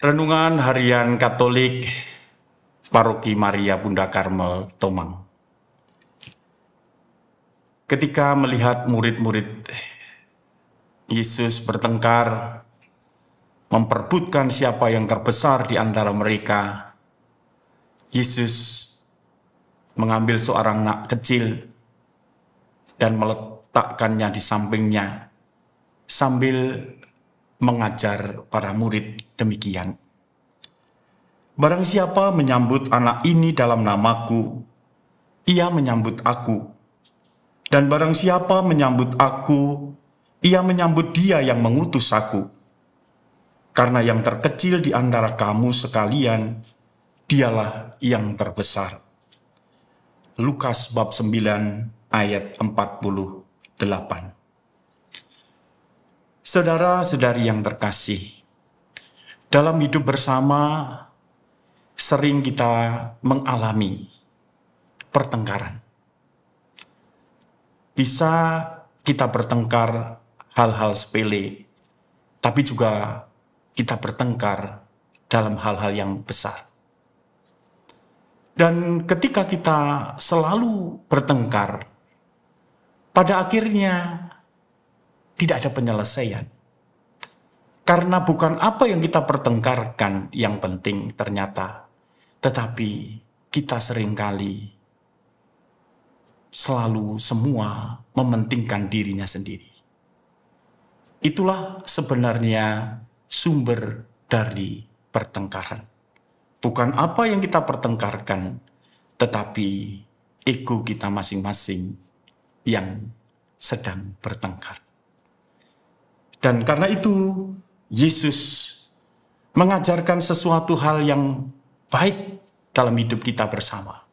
Renungan Harian Katolik Paroki Maria Bunda Karmel, Tomang. Ketika melihat murid-murid Yesus bertengkar, memperebutkan siapa yang terbesar di antara mereka, Yesus mengambil seorang anak kecil dan meletakkannya di sampingnya sambil mengajar para murid demikian. Barang siapa menyambut anak ini dalam namaku, ia menyambut aku. Dan barang siapa menyambut aku, ia menyambut dia yang mengutus aku. Karena yang terkecil di antara kamu sekalian, dialah yang terbesar. Lukas bab 9 ayat 48. Saudara-saudari yang terkasih, dalam hidup bersama sering kita mengalami pertengkaran. Bisa kita bertengkar hal-hal sepele, tapi juga kita bertengkar dalam hal-hal yang besar. Dan ketika kita selalu bertengkar, pada akhirnya tidak ada penyelesaian. Karena bukan apa yang kita pertengkarkan yang penting ternyata, tetapi kita seringkali selalu semua mementingkan dirinya sendiri. Itulah sebenarnya sumber dari pertengkaran. Bukan apa yang kita pertengkarkan, tetapi ego kita masing-masing yang sedang bertengkar. Dan karena itu, Yesus mengajarkan sesuatu hal yang baik dalam hidup kita bersama.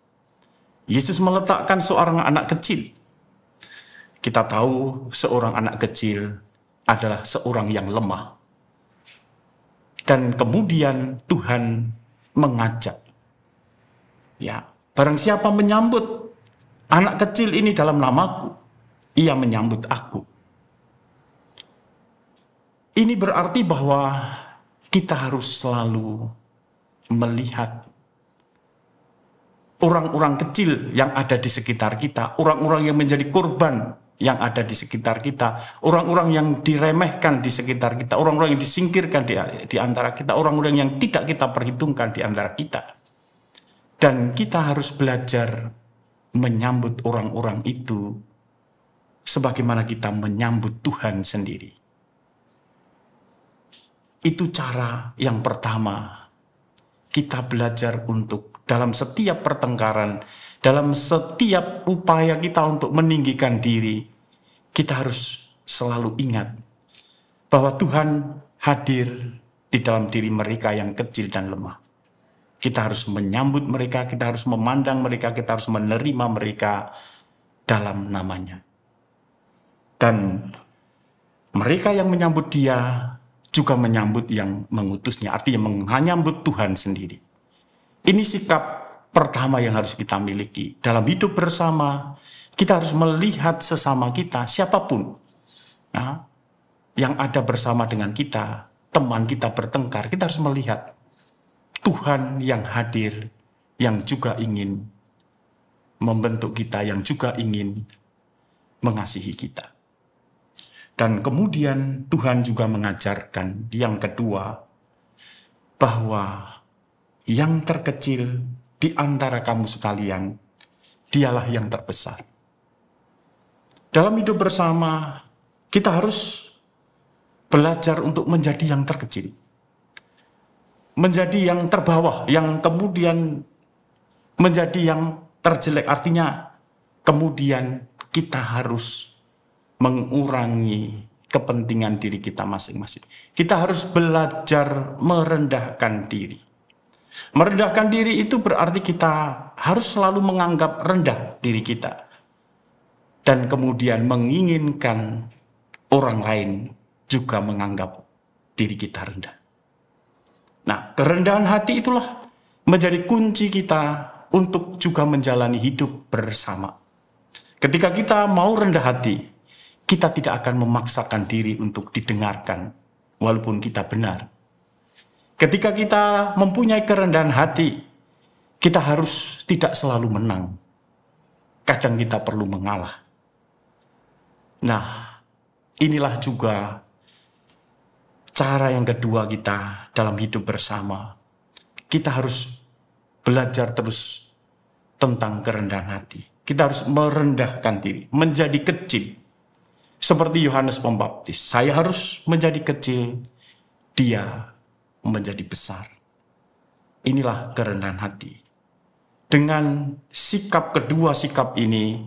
Yesus meletakkan seorang anak kecil. Kita tahu seorang anak kecil adalah seorang yang lemah. Dan kemudian Tuhan mengajak. Ya, barang siapa menyambut anak kecil ini dalam namaku, ia menyambut aku. Ini berarti bahwa kita harus selalu melihat orang-orang kecil yang ada di sekitar kita, orang-orang yang menjadi korban yang ada di sekitar kita, orang-orang yang diremehkan di sekitar kita, orang-orang yang disingkirkan di antara kita, orang-orang yang tidak kita perhitungkan di antara kita. Dan kita harus belajar menyambut orang-orang itu sebagaimana kita menyambut Tuhan sendiri. Itu cara yang pertama. Kita belajar untuk dalam setiap pertengkaran, dalam setiap upaya kita untuk meninggikan diri, kita harus selalu ingat bahwa Tuhan hadir di dalam diri mereka yang kecil dan lemah. Kita harus menyambut mereka, kita harus memandang mereka, kita harus menerima mereka dalam namanya. Dan mereka yang menyambut dia juga menyambut yang mengutusnya, artinya menyambut Tuhan sendiri. Ini sikap pertama yang harus kita miliki. Dalam hidup bersama, kita harus melihat sesama kita, siapapun yang ada bersama dengan kita, teman kita bertengkar, kita harus melihat Tuhan yang hadir, yang juga ingin membentuk kita, yang juga ingin mengasihi kita. Dan kemudian Tuhan juga mengajarkan yang kedua, bahwa yang terkecil di antara kamu sekalian, dialah yang terbesar. Dalam hidup bersama, kita harus belajar untuk menjadi yang terkecil. Menjadi yang terbawah, yang kemudian menjadi yang terjelek. Artinya, kemudian kita harus mengurangi kepentingan diri kita masing-masing. Kita harus belajar merendahkan diri. Merendahkan diri itu berarti kita harus selalu menganggap rendah diri kita. Dan kemudian menginginkan orang lain juga menganggap diri kita rendah. Nah, kerendahan hati itulah menjadi kunci kita untuk juga menjalani hidup bersama. Ketika kita mau rendah hati, kita tidak akan memaksakan diri untuk didengarkan, walaupun kita benar. Ketika kita mempunyai kerendahan hati, kita harus tidak selalu menang. Kadang kita perlu mengalah. Nah, inilah juga cara yang kedua kita dalam hidup bersama. Kita harus belajar terus tentang kerendahan hati. Kita harus merendahkan diri, menjadi kecil. Seperti Yohanes Pembaptis, saya harus menjadi kecil, dia menjadi besar. Inilah kerendahan hati. Dengan sikap kedua sikap ini,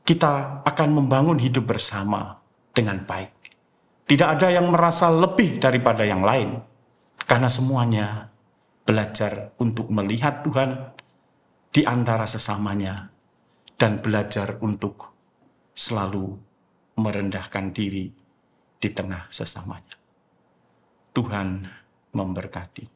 kita akan membangun hidup bersama dengan baik. Tidak ada yang merasa lebih daripada yang lain, karena semuanya belajar untuk melihat Tuhan di antara sesamanya dan belajar untuk selalu merendahkan diri di tengah sesamanya. Tuhan memberkati.